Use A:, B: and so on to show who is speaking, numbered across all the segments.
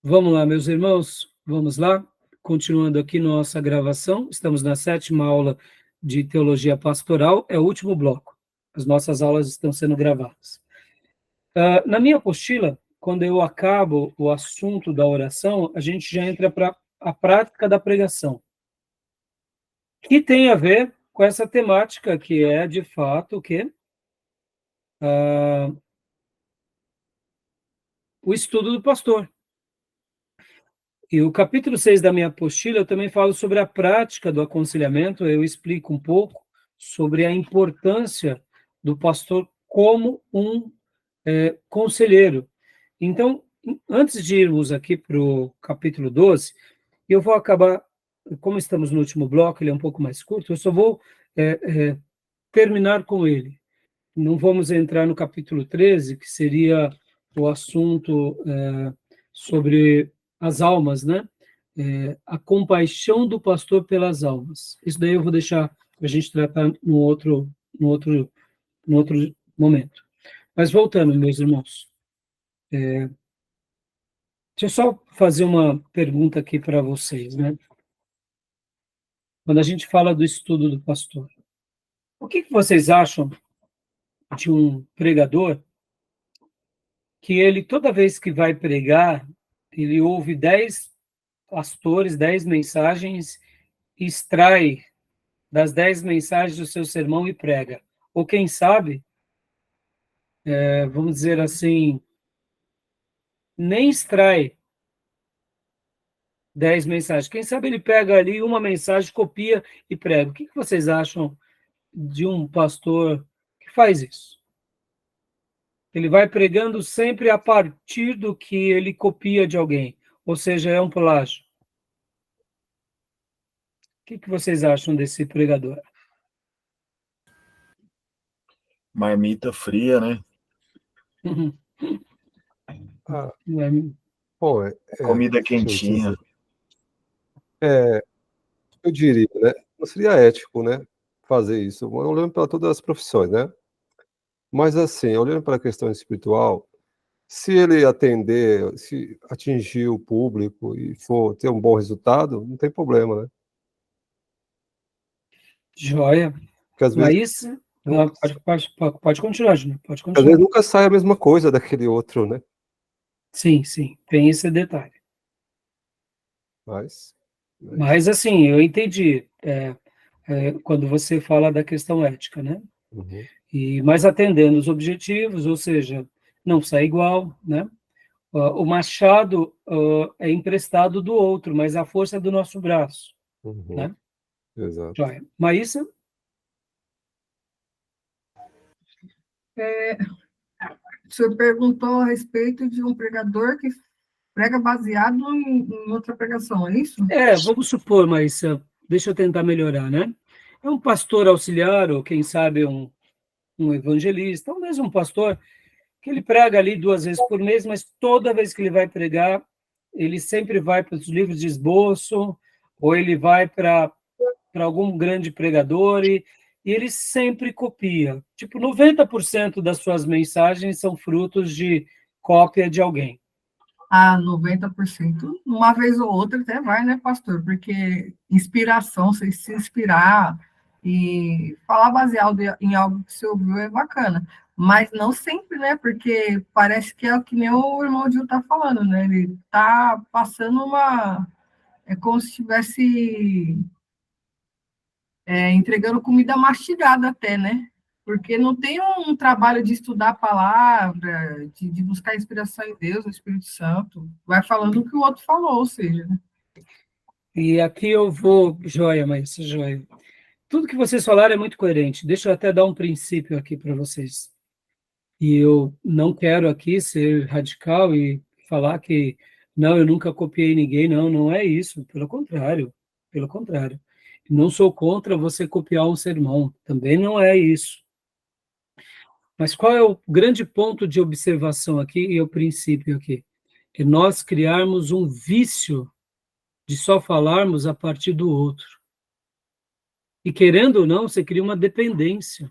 A: Vamos lá, meus irmãos, vamos lá. Continuando aqui nossa gravação, estamos na 7ª aula de Teologia Pastoral, é o último bloco. As nossas aulas estão sendo gravadas. Na minha apostila, quando eu acabo o assunto da oração, a gente já entra para a prática da pregação, que tem a ver com essa temática, que é, de fato, o quê? O estudo do pastor. E o capítulo 6 da minha apostila, eu também falo sobre a prática do aconselhamento, eu explico um pouco sobre a importância do pastor como um conselheiro. Então, antes de irmos aqui para o capítulo 12, eu vou acabar, como estamos no último bloco, ele é um pouco mais curto, eu só vou terminar com ele. Não vamos entrar no capítulo 13, que seria o assunto sobre as almas, né? A compaixão do pastor pelas almas. Isso daí eu vou deixar para a gente tratar no outro momento. Mas voltando, meus irmãos, deixa eu só fazer uma pergunta aqui para vocês, né? Quando a gente fala do estudo do pastor, o que vocês acham de um pregador que ele, toda vez que vai pregar, ele ouve 10 pastores, 10 mensagens, extrai das 10 mensagens do seu sermão e prega? Ou quem sabe, vamos dizer assim, nem extrai 10 mensagens. Quem sabe ele pega ali uma mensagem, copia e prega. O que vocês acham de um pastor que faz isso? Ele vai pregando sempre a partir do que ele copia de alguém, ou seja, é um plágio. O que vocês acham desse pregador?
B: Marmita fria, né?
C: Bom,
B: comida quentinha.
C: Eu diria, né? Não seria ético, né? Fazer isso, olhando para todas as profissões, né? Mas assim, olhando para a questão espiritual, se ele atender, se atingir o público e for ter um bom resultado, não tem problema, né?
A: Joia.
C: Porque às vezes
A: Pode continuar, Júnior. Pode continuar.
C: Às vezes nunca sai a mesma coisa daquele outro, né?
A: Sim, tem esse detalhe. Mas assim, eu entendi quando você fala da questão ética, né?
C: Uhum.
A: Mas atendendo os objetivos, ou seja, não sai igual, né? O machado é emprestado do outro, mas a força é do nosso braço, né?
C: Exato.
A: Joia. Maísa?
D: O senhor perguntou a respeito de um pregador que prega baseado em outra pregação, é isso?
A: Vamos supor, Maísa, deixa eu tentar melhorar, né? É um pastor auxiliar, ou quem sabe um evangelista, ou mesmo um pastor, que ele prega ali 2 vezes por mês, mas toda vez que ele vai pregar, ele sempre vai para os livros de esboço, ou ele vai para algum grande pregador, e ele sempre copia. Tipo, 90% das suas mensagens são frutos de cópia de alguém.
D: 90%. Uma vez ou outra até vai, né, pastor? Porque inspiração, você se inspirar e falar baseado em algo que você ouviu é bacana. Mas não sempre, né? Porque parece que é o que nem o irmão Gil está falando, né? Ele está passando uma... É como se estivesse entregando comida mastigada até, né? Porque não tem um trabalho de estudar a palavra, de buscar inspiração em Deus, no Espírito Santo. Vai falando o que o outro falou, ou seja... Né?
A: E aqui eu vou... Joia, Maísa, joia. Tudo que vocês falaram é muito coerente. Deixa eu até dar um princípio aqui para vocês. E eu não quero aqui ser radical e falar que não, eu nunca copiei ninguém, não é isso, pelo contrário. Não sou contra você copiar um sermão, também não é isso. Mas qual é o grande ponto de observação aqui e o princípio aqui? É nós criarmos um vício de só falarmos a partir do outro. E querendo ou não, você cria uma dependência.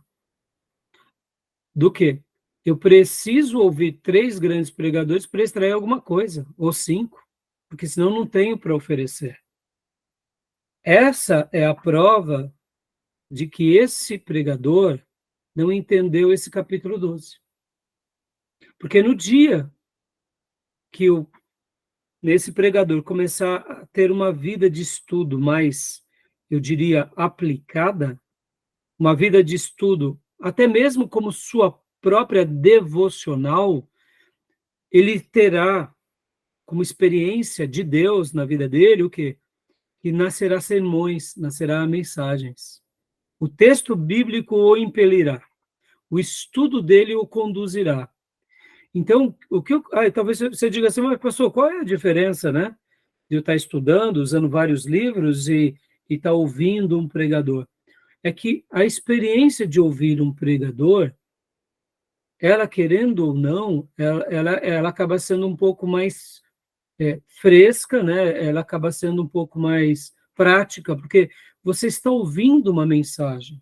A: Do quê? Eu preciso ouvir 3 grandes pregadores para extrair alguma coisa, ou 5. porque senão não tenho para oferecer. Essa é a prova de que esse pregador não entendeu esse capítulo 12. Porque no dia que nesse pregador começar a ter uma vida de estudo mais, eu diria, aplicada, uma vida de estudo, até mesmo como sua própria devocional, ele terá como experiência de Deus na vida dele o quê? Que nascerá sermões, nascerá mensagens. O texto bíblico o impelirá, o estudo dele o conduzirá. Então, talvez você diga assim, mas pastor, qual é a diferença, né? De eu estar estudando, usando vários livros e estar ouvindo um pregador? É que a experiência de ouvir um pregador, ela querendo ou não, ela acaba sendo um pouco mais fresca, né? Ela acaba sendo um pouco mais prática, porque você está ouvindo uma mensagem.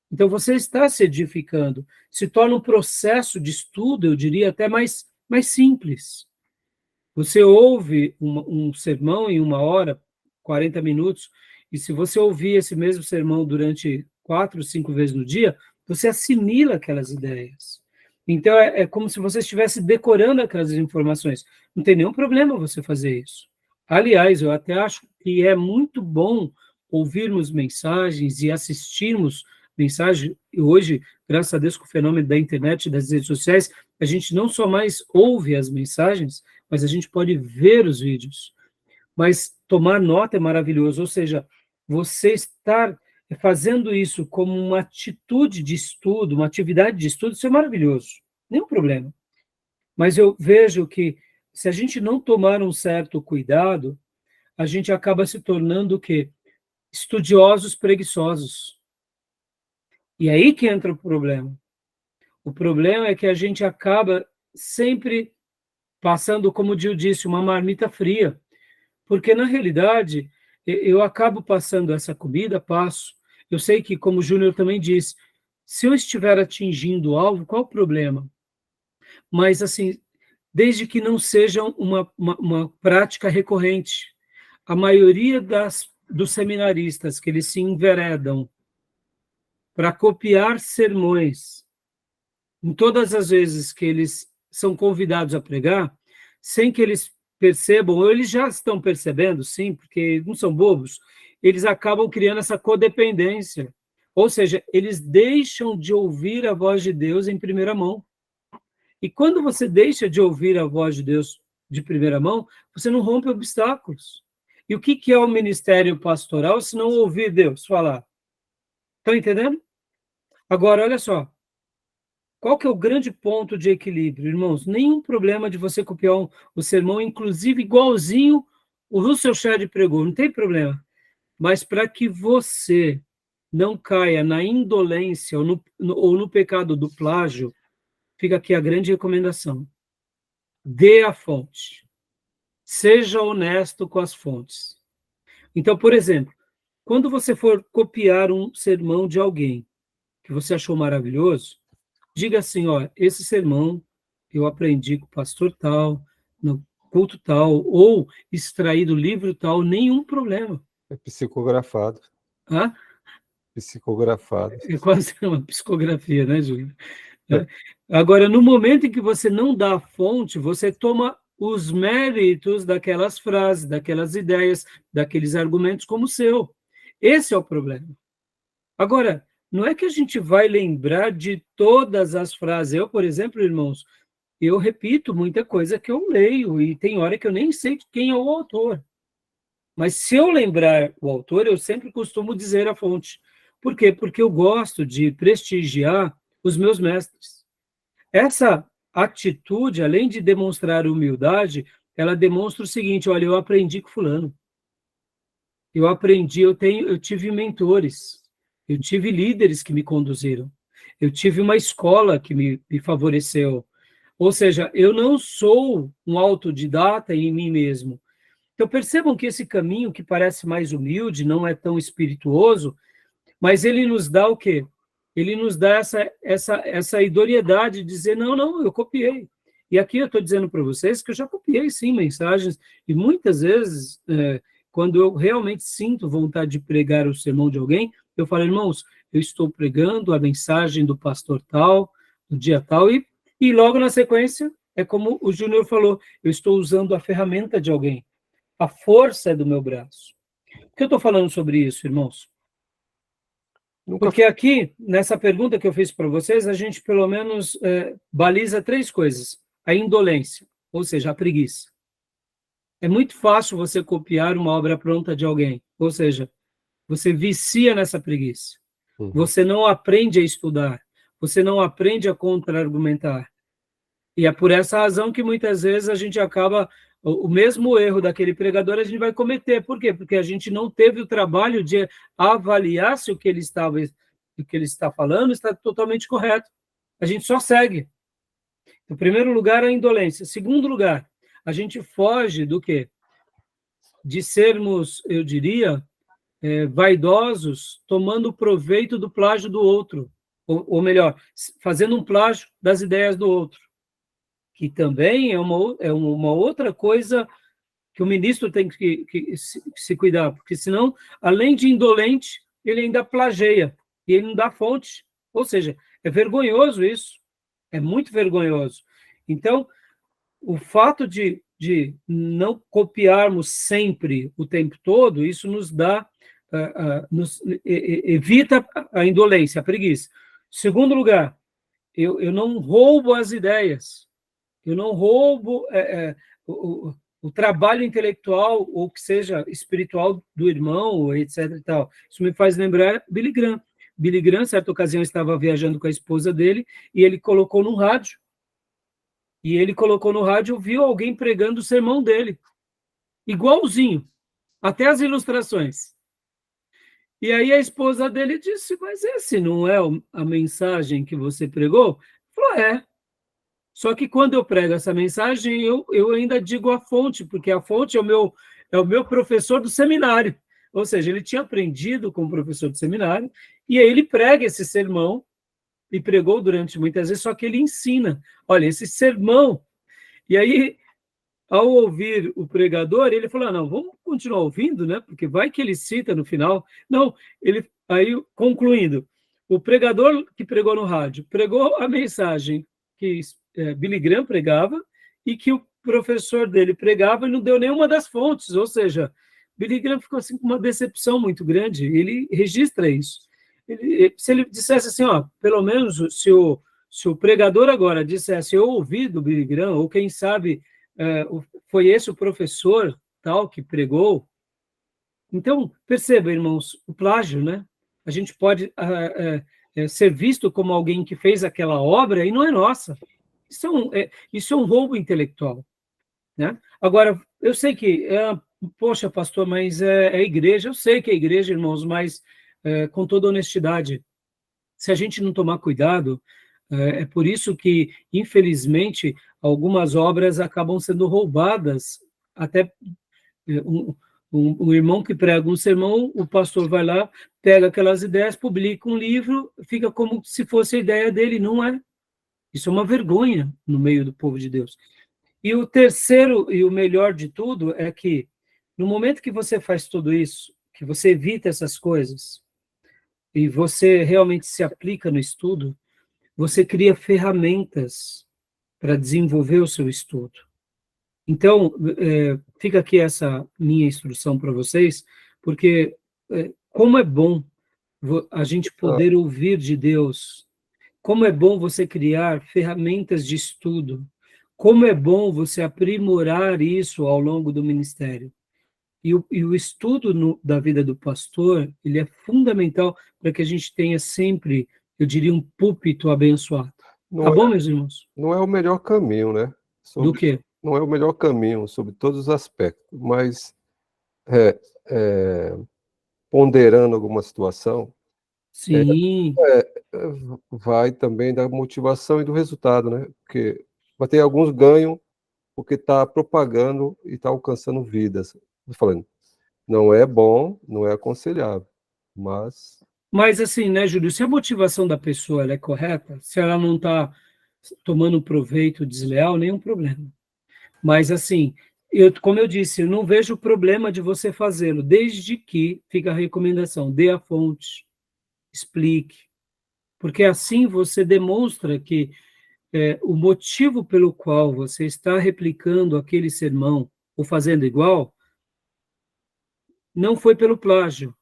A: Então, você está se edificando. Se torna um processo de estudo, eu diria, até mais simples. Você ouve um sermão em 1 hora, 40 minutos, e se você ouvir esse mesmo sermão durante 4, 5 vezes no dia, você assimila aquelas ideias. Então, é como se você estivesse decorando aquelas informações. Não tem nenhum problema você fazer isso. Aliás, eu até acho que é muito bom ouvirmos mensagens e assistirmos mensagens. E hoje, graças a Deus, com o fenômeno da internet e das redes sociais, a gente não só mais ouve as mensagens, mas a gente pode ver os vídeos. Mas tomar nota é maravilhoso, ou seja, você estar fazendo isso como uma atitude de estudo, uma atividade de estudo, isso é maravilhoso, nenhum problema. Mas eu vejo que se a gente não tomar um certo cuidado, a gente acaba se tornando o quê? Estudiosos preguiçosos. E aí que entra o problema. O problema é que a gente acaba sempre passando, como o Gil disse, uma marmita fria. Porque, na realidade, eu acabo passando essa comida, passo. Eu sei que, como o Júnior também disse, se eu estiver atingindo o alvo, qual o problema? Mas, assim, desde que não seja uma prática recorrente. A maioria dos seminaristas que eles se enveredam para copiar sermões, em todas as vezes que eles são convidados a pregar, sem que eles percebam, ou eles já estão percebendo, sim, porque não são bobos, eles acabam criando essa codependência. Ou seja, eles deixam de ouvir a voz de Deus em primeira mão. E quando você deixa de ouvir a voz de Deus de primeira mão, você não rompe obstáculos. E o que é o ministério pastoral se não ouvir Deus falar? Estão entendendo? Agora, olha só. Qual que é o grande ponto de equilíbrio, irmãos? Nenhum problema de você copiar o sermão, inclusive igualzinho o Russell Shedd pregou, não tem problema. Mas para que você não caia na indolência ou no pecado do plágio, fica aqui a grande recomendação. Dê a fonte. Seja honesto com as fontes. Então, por exemplo, quando você for copiar um sermão de alguém que você achou maravilhoso, diga assim, ó, esse sermão eu aprendi com o pastor tal, no culto tal, ou extraí do livro tal, nenhum problema.
C: É psicografado.
A: Hã?
C: Psicografado.
A: É quase uma psicografia, né, Júlio? Agora, no momento em que você não dá a fonte, você toma os méritos daquelas frases, daquelas ideias, daqueles argumentos como seu. Esse é o problema. Agora, não é que a gente vai lembrar de todas as frases. Eu, por exemplo, irmãos, eu repito muita coisa que eu leio, e tem hora que eu nem sei quem é o autor. Mas se eu lembrar o autor, eu sempre costumo dizer a fonte. Por quê? Porque eu gosto de prestigiar os meus mestres. Essa atitude, além de demonstrar humildade, ela demonstra o seguinte: olha, eu aprendi com fulano. Eu tive mentores, eu tive líderes que me conduziram, eu tive uma escola que me favoreceu. Ou seja, eu não sou um autodidata em mim mesmo. Então, percebam que esse caminho, que parece mais humilde, não é tão espirituoso, mas ele nos dá o quê? Ele nos dá essa idoneidade de dizer, não, eu copiei. E aqui eu estou dizendo para vocês que eu já copiei, sim, mensagens, e muitas vezes, quando eu realmente sinto vontade de pregar o sermão de alguém, eu falo, irmãos, eu estou pregando a mensagem do pastor tal, no dia tal, e logo na sequência, é como o Júnior falou, eu estou usando a ferramenta de alguém. A força é do meu braço. Por que eu estou falando sobre isso, irmãos? Porque aqui, nessa pergunta que eu fiz para vocês, a gente pelo menos baliza 3 coisas. A indolência, ou seja, a preguiça. É muito fácil você copiar uma obra pronta de alguém, ou seja, você vicia nessa preguiça. Você não aprende a estudar, você não aprende a contra-argumentar. E é por essa razão que muitas vezes a gente acaba, o mesmo erro daquele pregador a gente vai cometer. Por quê? Porque a gente não teve o trabalho de avaliar se o que ele está falando está totalmente correto. A gente só segue. Em primeiro lugar, a indolência. Em segundo lugar, a gente foge do quê? De sermos, eu diria, vaidosos, tomando proveito do plágio do outro. Ou melhor, fazendo um plágio das ideias do outro. Que também é uma outra coisa que o ministro tem que se cuidar, porque senão, além de indolente, ele ainda plageia, e ele não dá fonte. Ou seja, é vergonhoso isso, é muito vergonhoso. Então, o fato de não copiarmos sempre, o tempo todo, isso nos dá, nos evita a indolência, a preguiça. Segundo lugar, eu não roubo as ideias, eu não roubo o trabalho intelectual ou que seja espiritual do irmão, etc. E tal. Isso me faz lembrar Billy Graham. Billy Graham, certa ocasião, estava viajando com a esposa dele e ele colocou no rádio. E ele colocou no rádio, viu alguém pregando o sermão dele. Igualzinho. Até as ilustrações. E aí a esposa dele disse, mas esse não é a mensagem que você pregou? Ele falou, é. Só que quando eu prego essa mensagem, eu ainda digo a fonte, porque a fonte é o meu professor do seminário. Ou seja, ele tinha aprendido com o professor do seminário, e aí ele prega esse sermão, e pregou durante muitas vezes, só que ele ensina. Olha, esse sermão... E aí, ao ouvir o pregador, ele falou, não, vamos continuar ouvindo, né? Porque vai que ele cita no final. Não, aí, concluindo, o pregador que pregou no rádio, pregou a mensagem que Billy Graham pregava e que o professor dele pregava e não deu nenhuma das fontes, ou seja, Billy Graham ficou assim, com uma decepção muito grande, ele registra isso. Se ele dissesse assim, ó, pelo menos se o pregador agora dissesse, eu ouvi do Billy Graham, ou quem sabe foi esse o professor tal que pregou. Então, perceba, irmãos, o plágio, né? A gente pode ser visto como alguém que fez aquela obra e não é nossa. Isso é um roubo intelectual, né? Agora, eu sei que, poxa, pastor, mas é igreja, eu sei que é igreja, irmãos, mas com toda honestidade, se a gente não tomar cuidado, é por isso que, infelizmente, algumas obras acabam sendo roubadas. Até um irmão que prega um sermão, o pastor vai lá, pega aquelas ideias, publica um livro, fica como se fosse a ideia dele, não é. Isso é uma vergonha no meio do povo de Deus. E o terceiro e o melhor de tudo é que, no momento que você faz tudo isso, que você evita essas coisas, e você realmente se aplica no estudo, você cria ferramentas para desenvolver o seu estudo. Então, fica aqui essa minha instrução para vocês, porque como é bom a gente poder ouvir de Deus, como é bom você criar ferramentas de estudo, como é bom você aprimorar isso ao longo do ministério. E o estudo da vida do pastor, ele é fundamental para que a gente tenha sempre, eu diria, um púlpito abençoado. Tá bom, meus irmãos?
C: Não é o melhor caminho, né?
A: Do quê?
C: Não é o melhor caminho sobre todos os aspectos, mas ponderando alguma situação,
A: Sim.
C: vai também da motivação e do resultado, né? Porque vai ter alguns ganham porque está propagando e está alcançando vidas. Estou falando, não é bom, não é aconselhável, mas...
A: Mas assim, né, Júlio, se a motivação da pessoa ela é correta, se ela não está tomando proveito desleal, nenhum problema. Mas, assim, como eu disse, eu não vejo problema de você fazê-lo, desde que, fica a recomendação, dê a fonte, explique, porque assim você demonstra que o motivo pelo qual você está replicando aquele sermão ou fazendo igual não foi pelo plágio,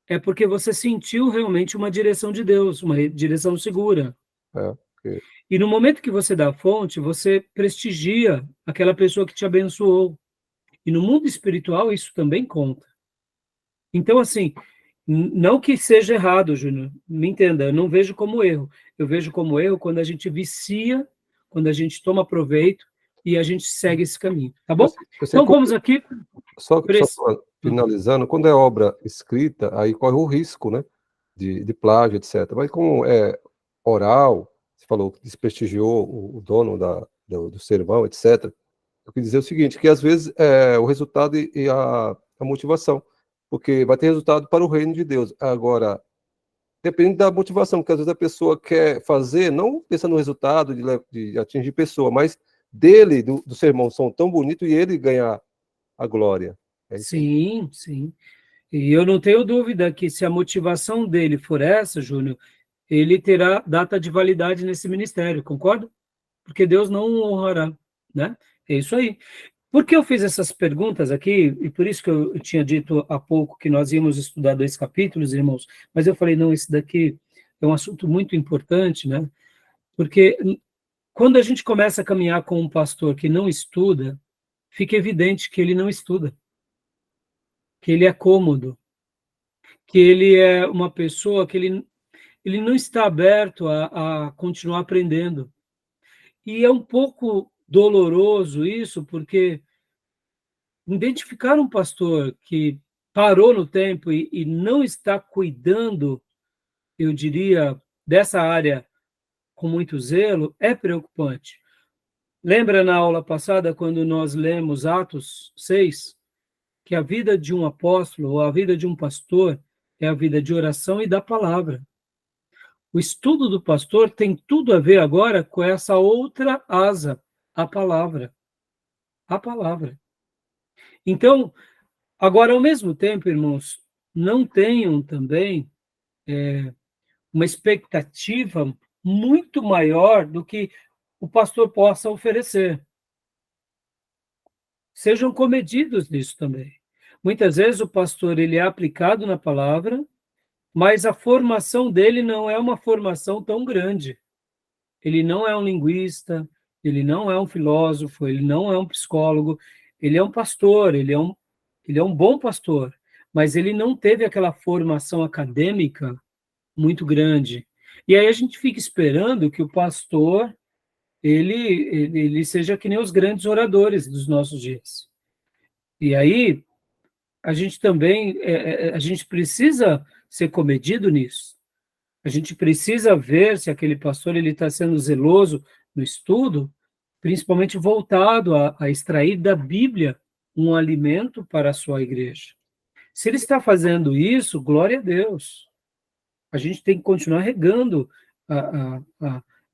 A: é porque você sentiu realmente uma direção de Deus, uma direção segura.
C: Ok.
A: E no momento que você dá a fonte, você prestigia aquela pessoa que te abençoou. E no mundo espiritual isso também conta. Então, assim, não que seja errado, Júnior, me entenda, eu não vejo como erro. Eu vejo como erro quando a gente vicia, quando a gente toma proveito e a gente segue esse caminho, tá bom?
C: Eu sei
A: Então, vamos aqui...
C: só finalizando, quando é obra escrita, aí corre o risco, né, de plágio, etc. Mas como é oral, você falou que desprestigiou o dono do sermão, etc. Eu quis dizer o seguinte, que às vezes o resultado e a motivação, porque vai ter resultado para o reino de Deus. Agora, depende da motivação, porque às vezes a pessoa quer fazer, não pensando no resultado de atingir pessoa, mas dele, do sermão, são tão bonito e ele ganhar a glória. É isso.
A: Sim, sim. E eu não tenho dúvida que se a motivação dele for essa, Júnior, ele terá data de validade nesse ministério, concorda? Porque Deus não o honrará, né? É isso aí. Por que eu fiz essas perguntas aqui, e por isso que eu tinha dito há pouco que nós íamos estudar 2 capítulos, irmãos, mas eu falei, não, esse daqui é um assunto muito importante, né? Porque quando a gente começa a caminhar com um pastor que não estuda, fica evidente que ele não estuda, que ele é cômodo, que ele é uma pessoa que ele não está aberto a continuar aprendendo. E é um pouco doloroso isso, porque identificar um pastor que parou no tempo e não está cuidando, eu diria, dessa área com muito zelo, é preocupante. Lembra na aula passada, quando nós lemos Atos 6, que a vida de um apóstolo ou a vida de um pastor é a vida de oração e da palavra. O estudo do pastor tem tudo a ver agora com essa outra asa, a palavra. A palavra. Então, agora, ao mesmo tempo, irmãos, não tenham também uma expectativa muito maior do que o pastor possa oferecer. Sejam comedidos nisso também. Muitas vezes o pastor ele é aplicado na palavra, mas a formação dele não é uma formação tão grande. Ele não é um linguista, ele não é um filósofo, ele não é um psicólogo, ele é um pastor, ele é um bom pastor, mas ele não teve aquela formação acadêmica muito grande. E aí a gente fica esperando que o pastor ele seja que nem os grandes oradores dos nossos dias. E aí a gente também a gente precisa ser comedido nisso. A gente precisa ver se aquele pastor ele está sendo zeloso no estudo, principalmente voltado a extrair da Bíblia um alimento para a sua igreja. Se ele está fazendo isso, glória a Deus. A gente tem que continuar regando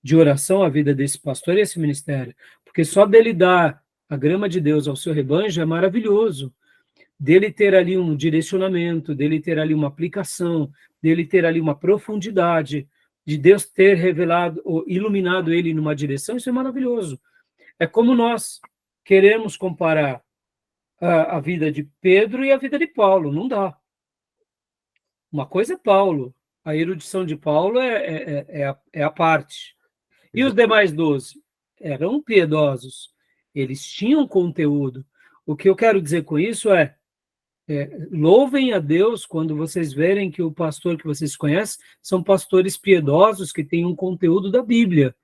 A: de oração a vida desse pastor e esse ministério, porque só dele dar a grama de Deus ao seu rebanho já é maravilhoso, dele ter ali um direcionamento, dele ter ali uma aplicação, dele ter ali uma profundidade, de Deus ter revelado, ou iluminado ele numa direção, isso é maravilhoso. É como nós queremos comparar a vida de Pedro e a vida de Paulo, não dá. Uma coisa é Paulo, a erudição de Paulo é a parte. E os demais 12? Eram piedosos, eles tinham conteúdo. O que eu quero dizer com isso louvem a Deus quando vocês verem que o pastor que vocês conhecem são pastores piedosos que têm um conteúdo da Bíblia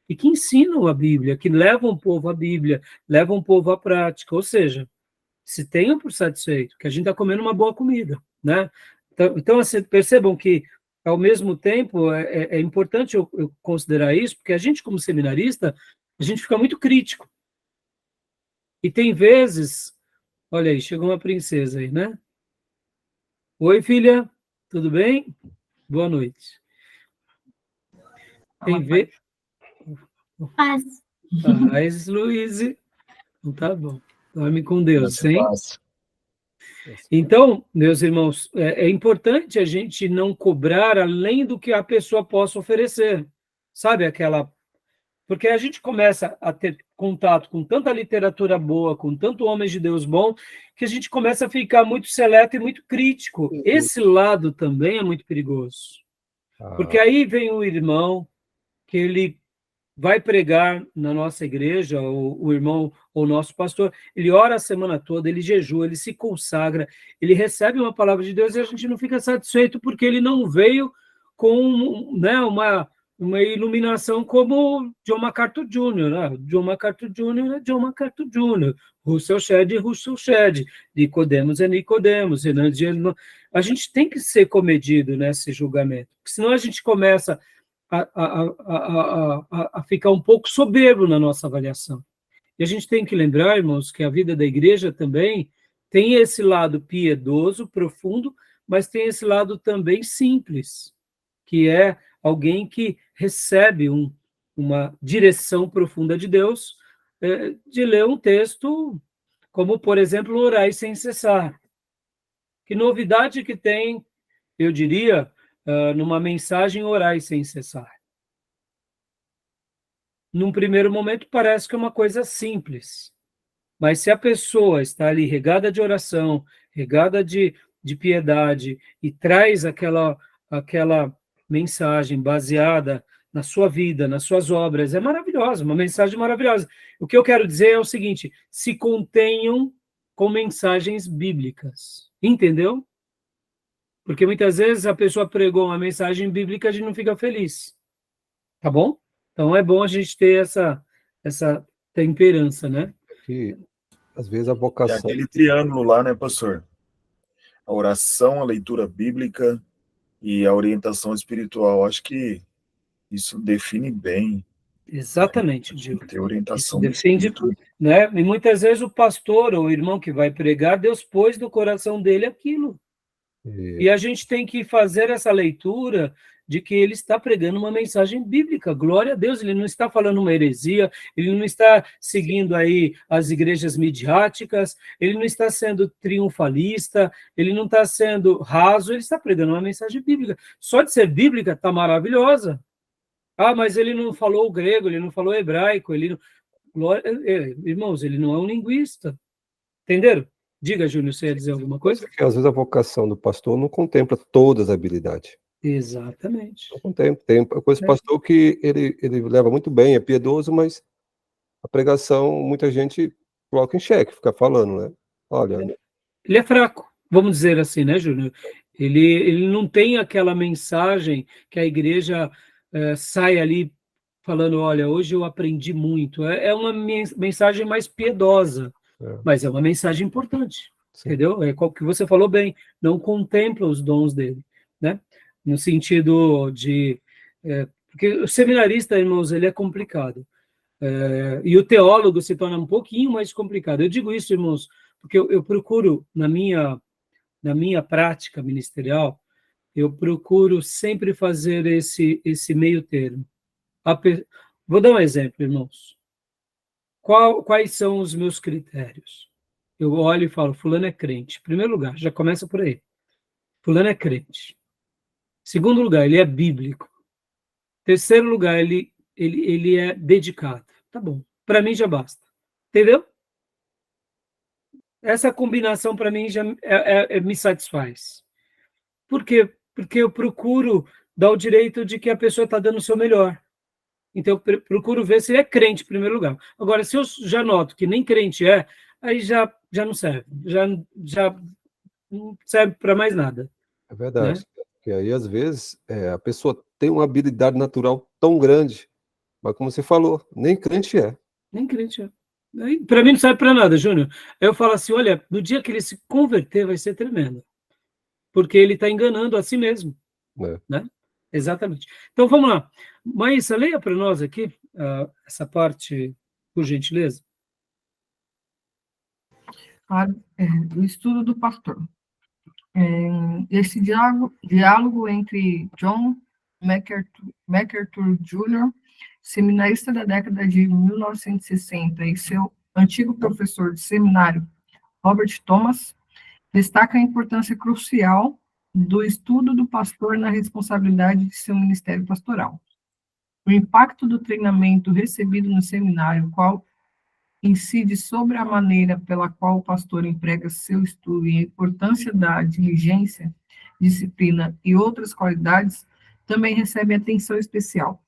A: e que ensinam a Bíblia, que levam o povo à Bíblia, levam o povo à prática, ou seja, se tenham por satisfeito, que a gente está comendo uma boa comida, né? Então assim, percebam que, ao mesmo tempo, é importante eu considerar isso, porque a gente, como seminarista, a gente fica muito crítico. E tem vezes, olha aí, chegou uma princesa aí, né? Oi, filha, tudo bem? Boa noite.
E: Paz.
A: Paz, Luiz. Então tá bom. Dorme com Deus, hein?
B: Paz.
A: Então, meus irmãos, é importante a gente não cobrar além do que a pessoa possa oferecer. Sabe aquela... Porque a gente começa a ter contato com tanta literatura boa, com tanto homem de Deus bom, que a gente começa a ficar muito seleto e muito crítico. Esse lado também é muito perigoso. Porque aí vem o irmão, que ele vai pregar na nossa igreja, o irmão ou o nosso pastor, ele ora a semana toda, ele jejua, ele se consagra, ele recebe uma palavra de Deus e a gente não fica satisfeito porque ele não veio com, né, uma iluminação como John MacArthur Jr., né? John MacArthur Jr. é John MacArthur Jr., Russell Shedd é Russell Shedd, Nicodemos é Nicodemos, a gente tem que ser comedido nesse julgamento, porque senão a gente começa a ficar um pouco soberbo na nossa avaliação. E a gente tem que lembrar, irmãos, que a vida da igreja também tem esse lado piedoso, profundo, mas tem esse lado também simples, que é alguém que recebe uma direção profunda de Deus, de ler um texto como, por exemplo, orai sem cessar. Que novidade que tem, eu diria, numa mensagem orai sem cessar. Num primeiro momento parece que é uma coisa simples, mas se a pessoa está ali regada de oração, regada de piedade, e traz aquela mensagem baseada na sua vida, nas suas obras, é maravilhosa, uma mensagem maravilhosa. O que eu quero dizer é o seguinte: se contenham com mensagens bíblicas, entendeu? Porque muitas vezes a pessoa pregou uma mensagem bíblica e a gente não fica feliz, tá bom? Então é bom a gente ter essa temperança, né?
C: Que, às vezes, a
B: É
C: vocação...
B: aquele triângulo lá, né, pastor? A oração, a leitura bíblica e a orientação espiritual. Acho que isso define bem,
A: Exatamente, Gil.
B: ter orientação
A: Isso
B: do
A: defende,
B: Espírito.
A: né? E muitas vezes o pastor ou o irmão que vai pregar, Deus pôs no coração dele aquilo. E a gente tem que fazer essa leitura de que ele está pregando uma mensagem bíblica. Glória a Deus, ele não está falando uma heresia, ele não está seguindo aí as igrejas midiáticas, ele não está sendo triunfalista, ele não está sendo raso, ele está pregando uma mensagem bíblica. Só de ser bíblica está maravilhosa. Ah, mas ele não falou o grego, ele não falou o hebraico, ele não... Irmãos, ele não é um linguista. Entenderam? Diga, Júnior, você ia dizer alguma coisa?
C: Porque, às vezes, a vocação do pastor não contempla todas as habilidades.
A: Exatamente.
C: Não contempla. Tem coisa do pastor que ele leva muito bem, é piedoso, mas a pregação, muita gente coloca em xeque, fica falando, né? Olha...
A: Ele é fraco, vamos dizer assim, né, Júnior? Ele não tem aquela mensagem que a igreja sai ali falando, olha, hoje eu aprendi muito. É uma mensagem mais piedosa, mas é uma mensagem importante,
C: Sim.
A: entendeu? É o que você falou bem, não contempla os dons dele, né? No sentido de... porque o seminarista, irmãos, ele é complicado. E o teólogo se torna um pouquinho mais complicado. Eu digo isso, irmãos, porque eu procuro, na minha prática ministerial, eu procuro sempre fazer esse meio termo. Vou dar um exemplo, irmãos. Quais são os meus critérios? Eu olho e falo, fulano é crente. Em primeiro lugar, já começa por aí. Fulano é crente. Segundo lugar, ele é bíblico. Terceiro lugar, ele é dedicado. Tá bom. Para mim já basta. Entendeu? Essa combinação, para mim, já me satisfaz. Por quê? Porque eu procuro dar o direito de que a pessoa está dando o seu melhor. Então, eu procuro ver se ele é crente, em primeiro lugar. Agora, se eu já noto que nem crente aí já não serve. Já não serve para mais nada.
C: É verdade.
A: Né?
C: Porque aí, às vezes, a pessoa tem uma habilidade natural tão grande, mas, como você falou, nem crente é.
A: Nem crente é. Para mim não serve para nada, Júnior. Eu falo assim, olha, no dia que ele se converter vai ser tremendo. Porque ele está enganando a si mesmo. Né? Exatamente. Então, vamos lá. Maísa, leia para nós aqui essa parte, por gentileza.
D: Do estudo do pastor. Esse diálogo entre John MacArthur Jr., seminarista da década de 1960, e seu antigo professor de seminário, Robert Thomas, destaca a importância crucial do estudo do pastor na responsabilidade de seu ministério pastoral. O impacto do treinamento recebido no seminário, qual incide sobre a maneira pela qual o pastor emprega seu estudo e a importância da diligência, disciplina e outras qualidades, também recebe atenção especial.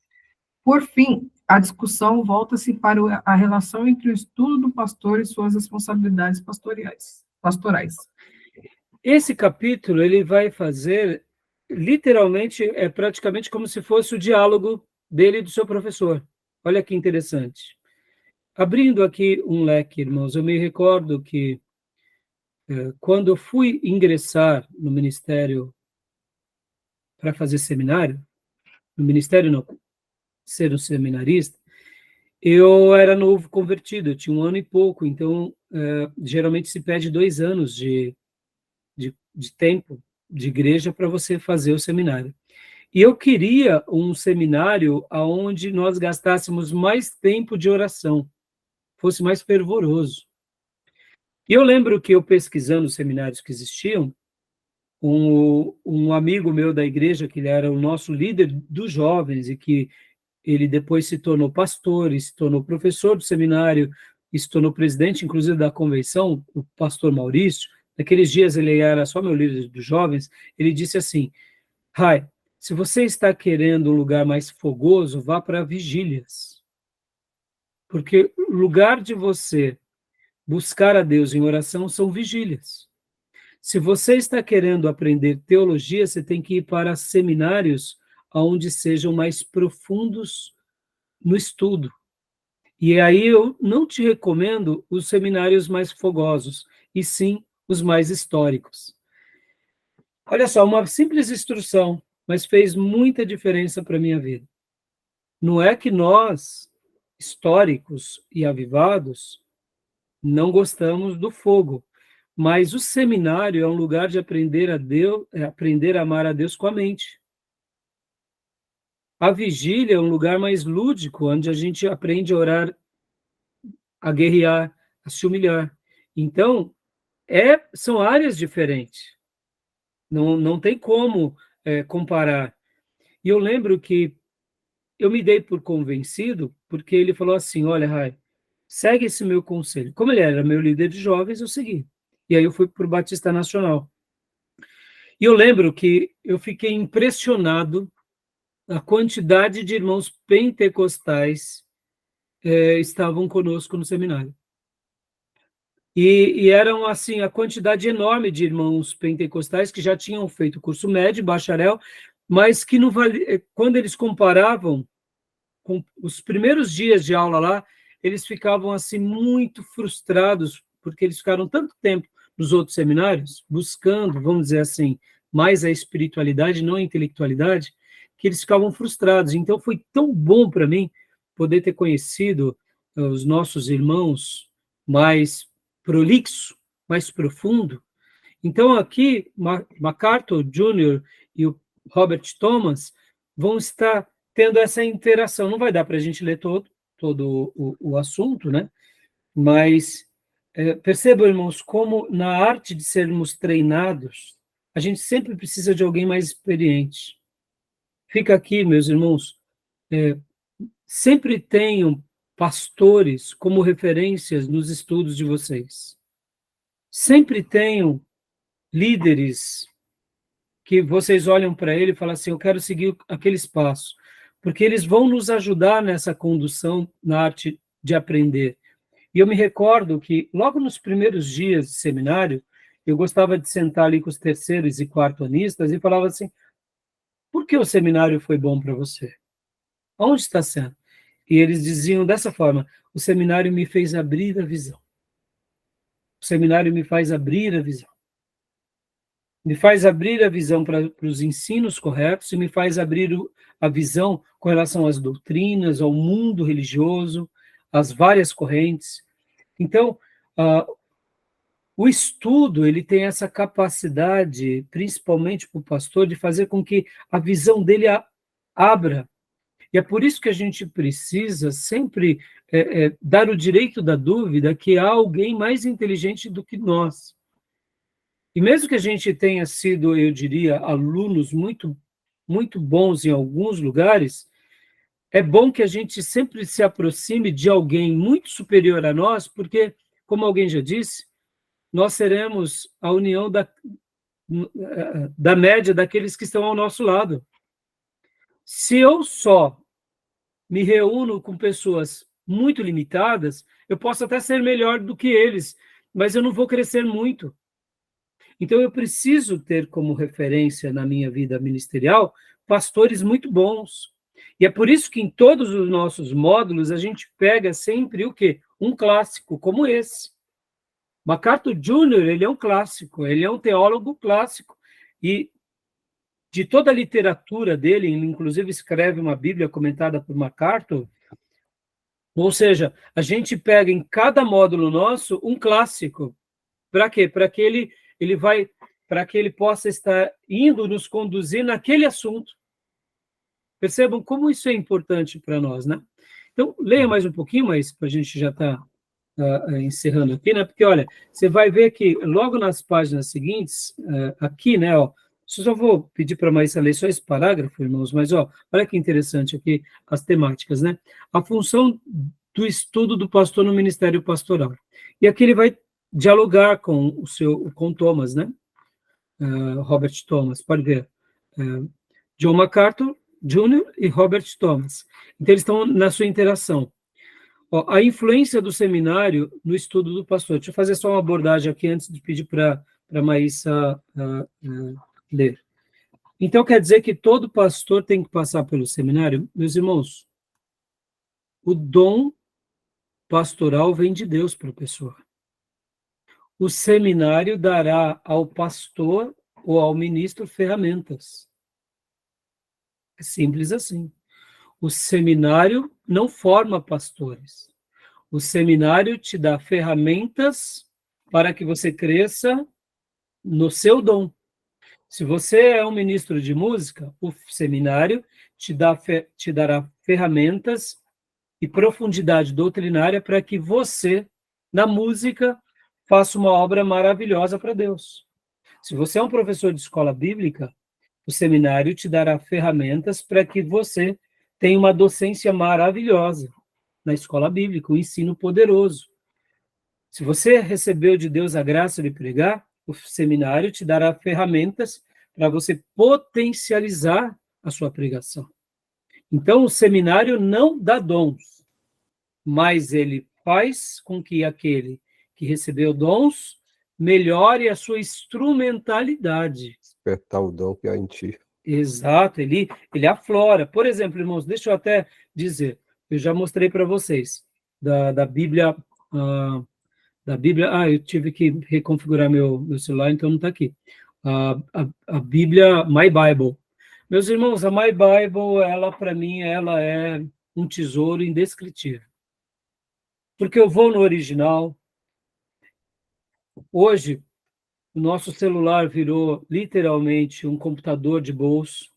D: Por fim, a discussão volta-se para a relação entre o estudo do pastor e suas responsabilidades pastorais.
A: Esse capítulo ele vai fazer, literalmente, praticamente como se fosse o diálogo dele e do seu professor. Olha que interessante. Abrindo aqui um leque, irmãos, eu me recordo que quando eu fui ingressar no ministério para fazer seminário, no ministério não, ser um seminarista, eu era novo convertido, eu tinha 1 ano e pouco, então geralmente se pede 2 anos de tempo de igreja para você fazer o seminário. E eu queria um seminário onde nós gastássemos mais tempo de oração, fosse mais fervoroso. E eu lembro que eu pesquisando os seminários que existiam, um amigo meu da igreja, que ele era o nosso líder dos jovens, e que ele depois se tornou pastor, e se tornou professor do seminário, e se tornou presidente, inclusive, da convenção, o pastor Maurício. Naqueles dias ele era só meu líder dos jovens. Ele disse assim: Rai, se você está querendo um lugar mais fogoso, vá para vigílias. Porque o lugar de você buscar a Deus em oração são vigílias. Se você está querendo aprender teologia, você tem que ir para seminários onde sejam mais profundos no estudo. E aí eu não te recomendo os seminários mais fogosos, e sim os mais históricos. Olha só, uma simples instrução, mas fez muita diferença para a minha vida. Não é que nós, históricos e avivados, não gostamos do fogo, mas o seminário é um lugar de aprender a Deus, aprender a amar a Deus com a mente. A vigília é um lugar mais lúdico, onde a gente aprende a orar, a guerrear, a se humilhar. Então, são áreas diferentes. Não tem como comparar. E eu lembro que eu me dei por convencido, porque ele falou assim: olha, Rai, segue esse meu conselho. Como ele era meu líder de jovens, eu segui. E aí eu fui para o Batista Nacional. E eu lembro que eu fiquei impressionado a quantidade de irmãos pentecostais estavam conosco no seminário. E eram, assim, a quantidade enorme de irmãos pentecostais que já tinham feito curso médio, bacharel, mas que não quando eles comparavam com os primeiros dias de aula lá, eles ficavam, assim, muito frustrados, porque eles ficaram tanto tempo nos outros seminários, buscando, vamos dizer assim, mais a espiritualidade, não a intelectualidade, que eles ficavam frustrados. Então, foi tão bom para mim poder ter conhecido os nossos irmãos mais prolixo, mais profundo. Então, aqui, MacArthur Jr. e o Robert Thomas vão estar tendo essa interação. Não vai dar para a gente ler todo o assunto, né? Mas percebam, irmãos, como na arte de sermos treinados, a gente sempre precisa de alguém mais experiente. Fica aqui, meus irmãos, sempre tenham pastores como referências nos estudos de vocês. Sempre tenham líderes que vocês olham para ele e falam assim: eu quero seguir aqueles passos, porque eles vão nos ajudar nessa condução na arte de aprender. E eu me recordo que, logo nos primeiros dias de seminário, eu gostava de sentar ali com os terceiros e quarto-anistas e falava assim: por que o seminário foi bom para você? Onde está sendo? E eles diziam dessa forma: o seminário me fez abrir a visão. O seminário me faz abrir a visão. Me faz abrir a visão para os ensinos corretos e me faz abrir a visão com relação às doutrinas, ao mundo religioso, às várias correntes. Então, o estudo, ele tem essa capacidade, principalmente para o pastor, de fazer com que a visão dele abra. E é por isso que a gente precisa sempre dar o direito da dúvida que há alguém mais inteligente do que nós. E mesmo que a gente tenha sido, eu diria, alunos muito, muito bons em alguns lugares, é bom que a gente sempre se aproxime de alguém muito superior a nós, porque, como alguém já disse, nós seremos a união da média daqueles que estão ao nosso lado. Se eu só me reúno com pessoas muito limitadas, eu posso até ser melhor do que eles, mas eu não vou crescer muito. Então, eu preciso ter como referência na minha vida ministerial pastores muito bons. E é por isso que em todos os nossos módulos a gente pega sempre o quê? Um clássico como esse. MacArthur Jr., ele é um clássico, ele é um teólogo clássico. E de toda a literatura dele, ele inclusive escreve uma Bíblia comentada por MacArthur, ou seja, a gente pega em cada módulo nosso um clássico. Para quê? Para que ele possa estar indo nos conduzir naquele assunto. Percebam como isso é importante para nós, né? Então, leia mais um pouquinho, mas a gente já está encerrando aqui, né? Porque, olha, você vai ver que logo nas páginas seguintes, aqui, né, ó, só vou pedir para a Maísa ler só esse parágrafo, irmãos, mas, ó, olha que interessante aqui as temáticas, né? A função do estudo do pastor no ministério pastoral. E aqui ele vai dialogar com com Thomas, né? Robert Thomas, pode ver. John MacArthur Jr. e Robert Thomas. Então, eles estão na sua interação. Ó, a influência do seminário no estudo do pastor. Deixa eu fazer só uma abordagem aqui antes de pedir para a Maísa ler. Então, quer dizer que todo pastor tem que passar pelo seminário? Meus irmãos, o dom pastoral vem de Deus para a pessoa. O seminário dará ao pastor ou ao ministro ferramentas. É simples assim. O seminário não forma pastores. O seminário te dá ferramentas para que você cresça no seu dom. Se você é um ministro de música, o seminário te dará ferramentas e profundidade doutrinária para que você, na música, faça uma obra maravilhosa para Deus. Se você é um professor de escola bíblica, o seminário te dará ferramentas para que você tenha uma docência maravilhosa na escola bíblica, um ensino poderoso. Se você recebeu de Deus a graça de pregar, o seminário te dará ferramentas para você potencializar a sua pregação. Então, o seminário não dá dons, mas ele faz com que aquele que recebeu dons melhore a sua instrumentalidade.
C: Despertar o dom que há em ti.
A: Exato, ele aflora. Por exemplo, irmãos, deixa eu até dizer, eu já mostrei para vocês da Bíblia, eu tive que reconfigurar meu celular, então não está aqui. A Bíblia My Bible. Meus irmãos, a My Bible, ela para mim, ela é um tesouro indescritível. Porque eu vou no original. Hoje, o nosso celular virou literalmente um computador de bolso.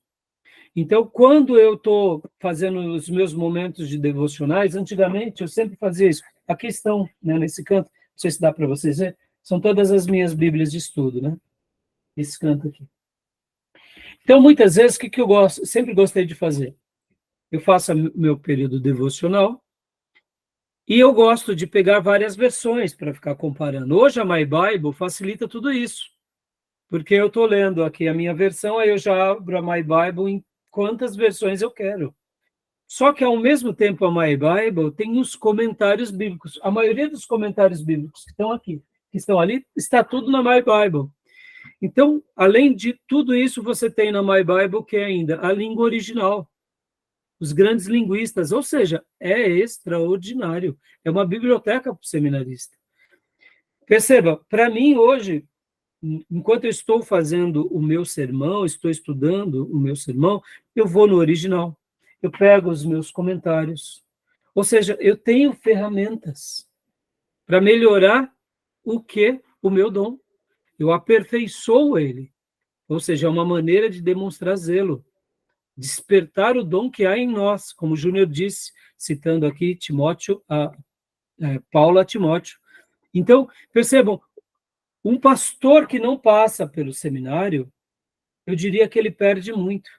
A: Então, quando eu estou fazendo os meus momentos de devocionais, antigamente eu sempre fazia isso. Aqui estão, né, nesse canto, não sei se dá para vocês ver, são todas as minhas Bíblias de estudo, né? Esse canto aqui. Então, muitas vezes, o que eu gosto? Sempre gostei de fazer. Eu faço meu período devocional e eu gosto de pegar várias versões para ficar comparando. Hoje a My Bible facilita tudo isso, porque eu estou lendo aqui a minha versão, aí eu já abro a My Bible em quantas versões eu quero. Só que, ao mesmo tempo, a My Bible tem os comentários bíblicos. A maioria dos comentários bíblicos que estão aqui, que estão ali, está tudo na My Bible. Então, além de tudo isso, você tem na My Bible que é ainda a língua original, os grandes linguistas, ou seja, é extraordinário. É uma biblioteca para o seminarista. Perceba, para mim, hoje, enquanto eu estou fazendo o meu sermão, estou estudando o meu sermão, eu vou no original, eu pego os meus comentários. Ou seja, eu tenho ferramentas para melhorar o meu dom. Eu aperfeiçoo ele. Ou seja, é uma maneira de demonstrar zelo. despertar o dom que há em nós, como o Júnior disse, citando aqui Paulo a Timóteo. Então, percebam, um pastor que não passa pelo seminário, eu diria que ele perde muito.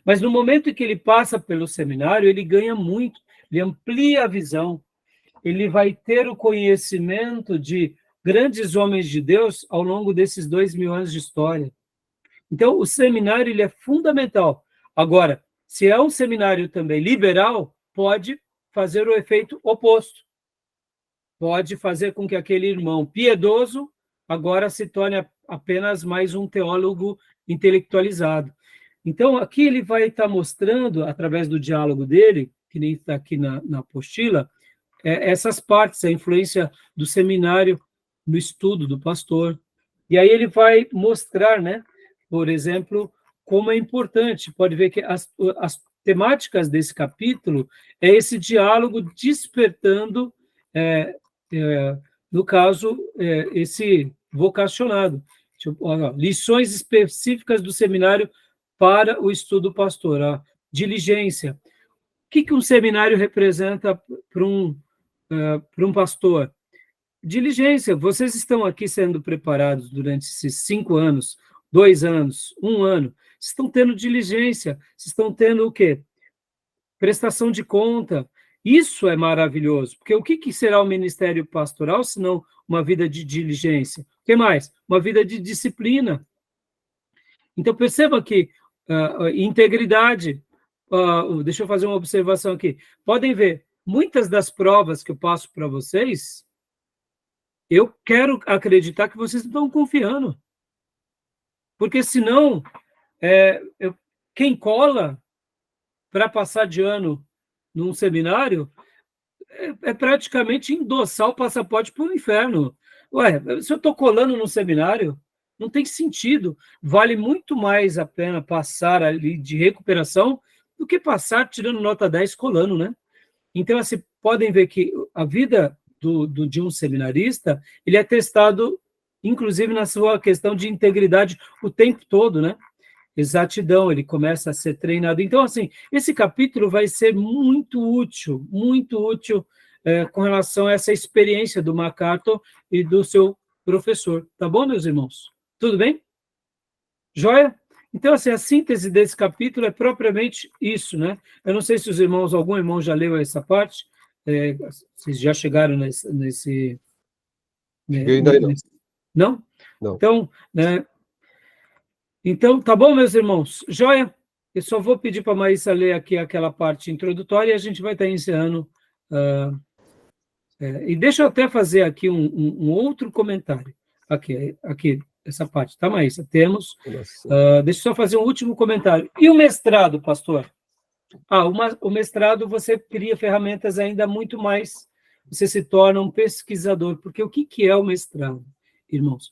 A: Mas no momento em que ele passa pelo seminário, ele ganha muito, ele amplia a visão, ele vai ter o conhecimento de grandes homens de Deus ao longo desses 2000 anos de história. Então, o seminário ele é fundamental. Agora, se é um seminário também liberal, pode fazer o efeito oposto. Pode fazer com que aquele irmão piedoso agora se torne apenas mais um teólogo intelectualizado. Então, aqui ele vai estar mostrando, através do diálogo dele, que nem está aqui na apostila, essas partes, a influência do seminário no estudo do pastor. E aí ele vai mostrar, né, por exemplo, como é importante. Pode ver que as temáticas desse capítulo é esse diálogo despertando, no caso, esse vocacionado. Lições específicas do seminário para o estudo pastoral. Diligência. O que um seminário representa para um pastor? Diligência. Vocês estão aqui sendo preparados durante esses 5 anos, 2 anos, 1 ano. Vocês estão tendo diligência. Vocês estão tendo o quê? Prestação de conta. Isso é maravilhoso, porque o que será o ministério pastoral, se não uma vida de diligência? O que mais? Uma vida de disciplina. Então, perceba que integridade, deixa eu fazer uma observação aqui. Podem ver, muitas das provas que eu passo para vocês, eu quero acreditar que vocês estão confiando. Porque, senão, quem cola para passar de ano num seminário é praticamente endossar o passaporte para o inferno. Ué, se eu estou colando num seminário, não tem sentido. Vale muito mais a pena passar ali de recuperação do que passar tirando nota 10 colando, né? Então, assim, podem ver que a vida de um seminarista, ele é testado, inclusive, na sua questão de integridade o tempo todo, né? Exatidão, ele começa a ser treinado. Então, assim, esse capítulo vai ser muito útil com relação a essa experiência do MacArthur e do seu professor. Tá bom, meus irmãos? Tudo bem? Joia? Então, assim, a síntese desse capítulo é propriamente isso, né? Eu não sei se algum irmão já leu essa parte, vocês já chegaram nesse
C: ainda não.
A: Não?
C: Não.
A: Então, né? Então, tá bom, meus irmãos? Joia? Eu só vou pedir para a Maísa ler aqui aquela parte introdutória e a gente vai estar encerrando. E deixa eu até fazer aqui um outro comentário. Aqui, essa parte, tá, Maísa? Temos. Deixa eu só fazer um último comentário. E o mestrado, pastor? O mestrado, você cria ferramentas ainda muito mais. Você se torna um pesquisador. Porque o que é o mestrado, irmãos?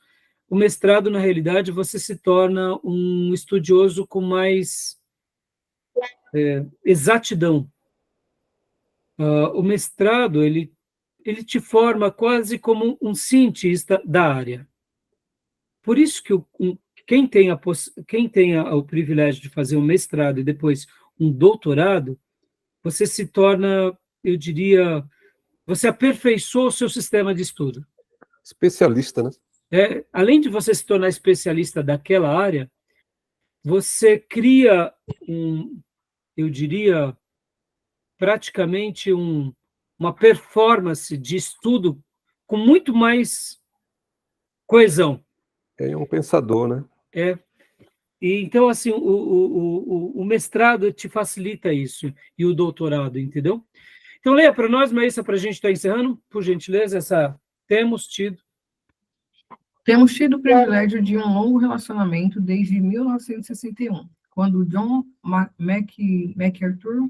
A: O mestrado, na realidade, você se torna um estudioso com mais exatidão. O mestrado, ele te forma quase como um cientista da área. Por isso que quem tem o privilégio de fazer um mestrado e depois um doutorado, você se torna, eu diria, você aperfeiçoa o seu sistema de estudo.
C: Especialista, né?
A: Além de você se tornar especialista daquela área, você cria eu diria, praticamente uma performance de estudo com muito mais coesão.
C: É um pensador, né?
A: E, então, assim, o mestrado te facilita isso, e o doutorado, entendeu? Então, leia para nós, Maísa, para a gente estar encerrando, por gentileza, Temos tido
D: o privilégio de um longo relacionamento desde 1961, quando John MacArthur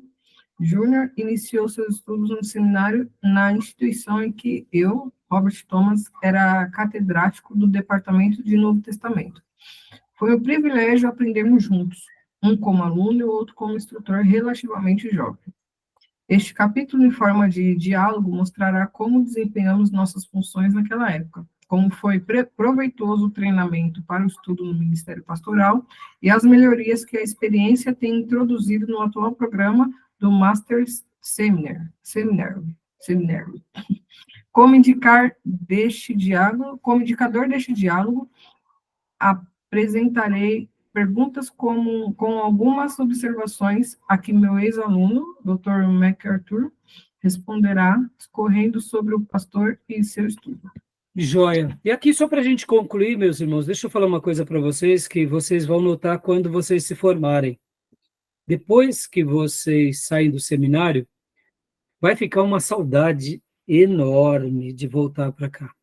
D: Jr. iniciou seus estudos no seminário na instituição em que eu, Robert Thomas, era catedrático do Departamento de Novo Testamento. Foi um privilégio aprendermos juntos, um como aluno e o outro como instrutor relativamente jovem. Este capítulo, em forma de diálogo, mostrará como desempenhamos nossas funções naquela época, como foi proveitoso o treinamento para o estudo no Ministério Pastoral e as melhorias que a experiência tem introduzido no atual programa do Master's Seminary. Como indicador deste diálogo, apresentarei perguntas com algumas observações a que meu ex-aluno, Dr. MacArthur, responderá, discorrendo sobre o pastor e seu estudo.
A: Joia. E aqui, só para a gente concluir, meus irmãos, deixa eu falar uma coisa para vocês que vocês vão notar quando vocês se formarem. Depois que vocês saem do seminário, vai ficar uma saudade enorme de voltar para cá.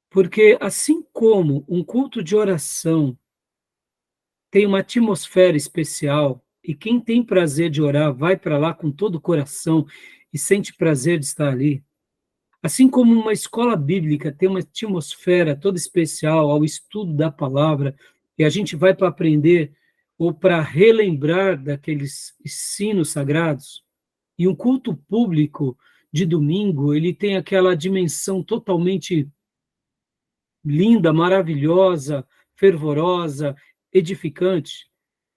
A: Porque assim como um culto de oração tem uma atmosfera especial, e quem tem prazer de orar vai para lá com todo o coração e sente prazer de estar ali, assim como uma escola bíblica tem uma atmosfera toda especial ao estudo da palavra, e a gente vai para aprender ou para relembrar daqueles ensinos sagrados, e um culto público de domingo, ele tem aquela dimensão totalmente linda, maravilhosa, fervorosa, edificante,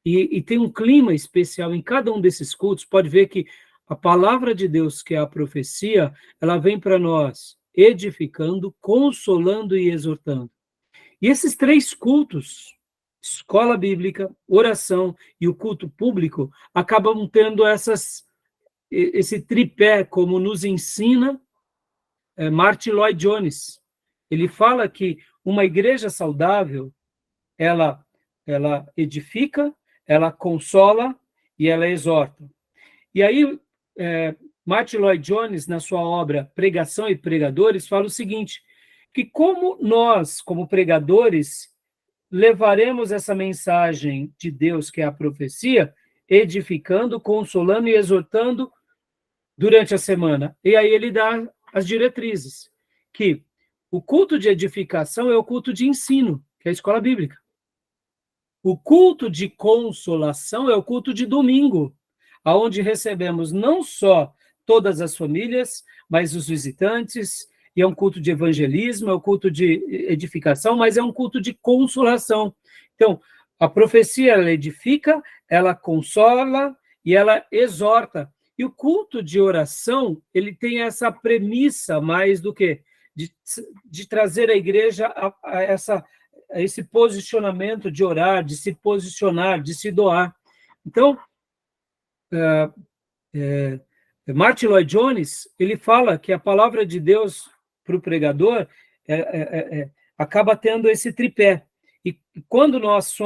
A: e tem um clima especial em cada um desses cultos. Pode ver que a palavra de Deus, que é a profecia, ela vem para nós edificando, consolando e exortando. E esses 3 cultos, escola bíblica, oração e o culto público, acabam tendo esse tripé, como nos ensina Martyn Lloyd-Jones. Ele fala que uma igreja saudável, ela edifica, ela consola e ela exorta. E aí, Martyn Lloyd-Jones, na sua obra Pregação e Pregadores, fala o seguinte, que como nós, como pregadores, levaremos essa mensagem de Deus, que é a profecia, edificando, consolando e exortando durante a semana. E aí ele dá as diretrizes, que o culto de edificação é o culto de ensino, que é a escola bíblica. O culto de consolação é o culto de domingo, onde recebemos não só todas as famílias, mas os visitantes, e é um culto de evangelismo, é um culto de edificação, mas é um culto de consolação. Então, a profecia, ela edifica, ela consola e ela exorta. E o culto de oração, ele tem essa premissa mais do que de trazer a igreja a esse posicionamento de orar, de se posicionar, de se doar. Então, Martyn Lloyd-Jones, ele fala que a palavra de Deus para o pregador acaba tendo esse tripé. E quando nós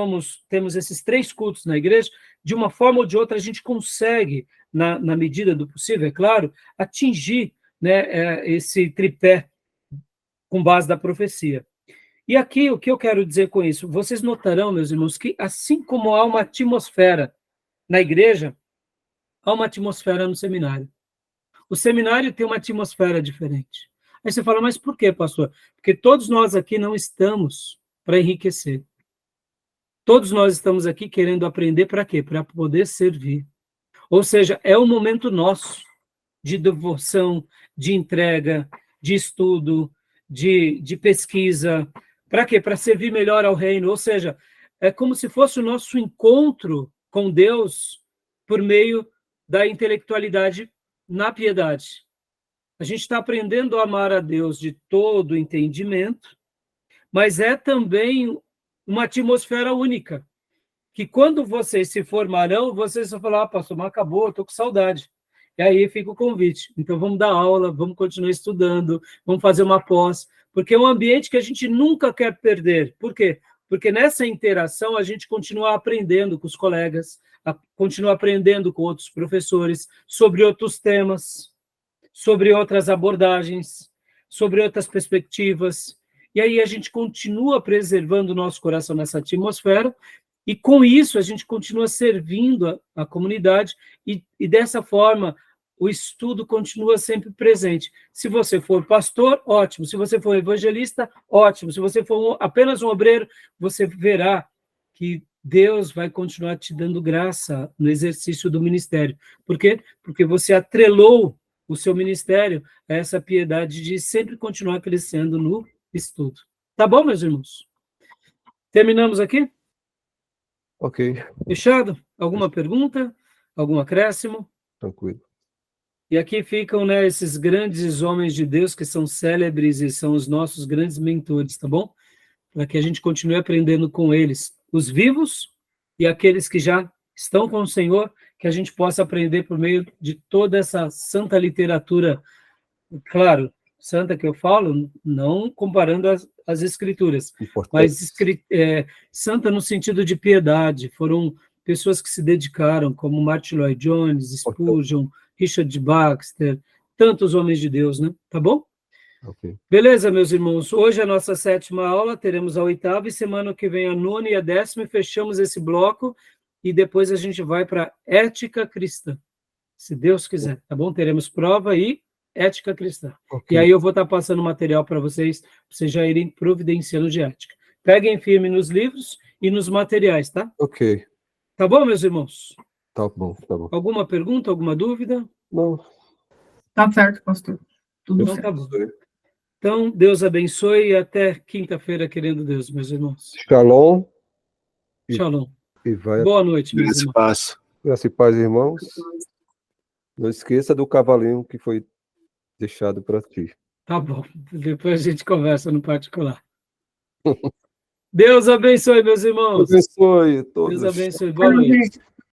A: temos esses 3 cultos na igreja, de uma forma ou de outra, a gente consegue, na medida do possível, é claro, atingir, né, esse tripé com base da profecia. E aqui, o que eu quero dizer com isso? Vocês notarão, meus irmãos, que assim como há uma atmosfera na igreja, há uma atmosfera no seminário. O seminário tem uma atmosfera diferente. Aí você fala, mas por quê, pastor? Porque todos nós aqui não estamos para enriquecer. Todos nós estamos aqui querendo aprender para quê? Para poder servir. Ou seja, é um momento nosso de devoção, de entrega, de estudo, de pesquisa. Para quê? Para servir melhor ao reino. Ou seja, é como se fosse o nosso encontro com Deus por meio da intelectualidade na piedade. A gente está aprendendo a amar a Deus de todo entendimento, mas é também uma atmosfera única, que quando vocês se formarão, vocês vão falar, pastor, mas acabou, estou com saudade. E aí fica o convite. Então vamos dar aula, vamos continuar estudando, vamos fazer uma pós, porque é um ambiente que a gente nunca quer perder. Por quê? Porque nessa interação a gente continua aprendendo com os colegas, continua aprendendo com outros professores sobre outros temas, sobre outras abordagens, sobre outras perspectivas. E aí a gente continua preservando o nosso coração nessa atmosfera, e com isso a gente continua servindo a comunidade, e dessa forma o estudo continua sempre presente. Se você for pastor, ótimo. Se você for evangelista, ótimo. Se você for apenas um obreiro, você verá que Deus vai continuar te dando graça no exercício do ministério. Por quê? Porque você atrelou o seu ministério a essa piedade de sempre continuar crescendo no estudo. Tá bom, meus irmãos? Terminamos aqui?
C: Ok,
A: Fechado? Alguma pergunta? Algum acréscimo?
C: tranquilo.
A: E aqui ficam, né, esses grandes homens de Deus que são célebres e são os nossos grandes mentores, tá bom? Para que a gente continue aprendendo com eles, os vivos e aqueles que já estão com o Senhor, que a gente possa aprender por meio de toda essa santa literatura, claro, santa que eu falo, não comparando as escrituras, mas santa no sentido de piedade. Foram pessoas que se dedicaram, como Martin Lloyd Jones, Spurgeon, Richard Baxter, tantos homens de Deus, né? Tá bom?
C: Ok.
A: Beleza, meus irmãos. Hoje é a nossa 7ª aula, teremos a 8ª e semana que vem a 9ª e a 10ª, e fechamos esse bloco e depois a gente vai para ética cristã, se Deus quiser, tá bom? Teremos prova e ética cristã.
C: Ok.
A: E aí eu vou estar passando material para vocês já irem providenciando de ética. Peguem firme nos livros e nos materiais, tá?
C: Ok,
A: Tá bom, meus irmãos?
C: tá bom, tá bom.
A: Alguma pergunta, alguma dúvida?
C: Não,
D: Tá certo, pastor. Tudo
A: Então
D: certo.
A: tá bom. Então, Deus abençoe e até quinta-feira, querendo Deus, meus irmãos.
C: Shalom
A: Shalom.
C: e vai.
A: Boa noite, meus
B: Nesse
A: irmãos.
B: passo.
C: Graças e paz, irmãos. Não esqueça do cavalinho que foi deixado para ti.
A: Tá bom. Depois a gente conversa no particular. Deus abençoe, meus irmãos.
C: Abençoe todos.
A: Deus abençoe. Boa
D: Tchau,
A: noite.
D: gente.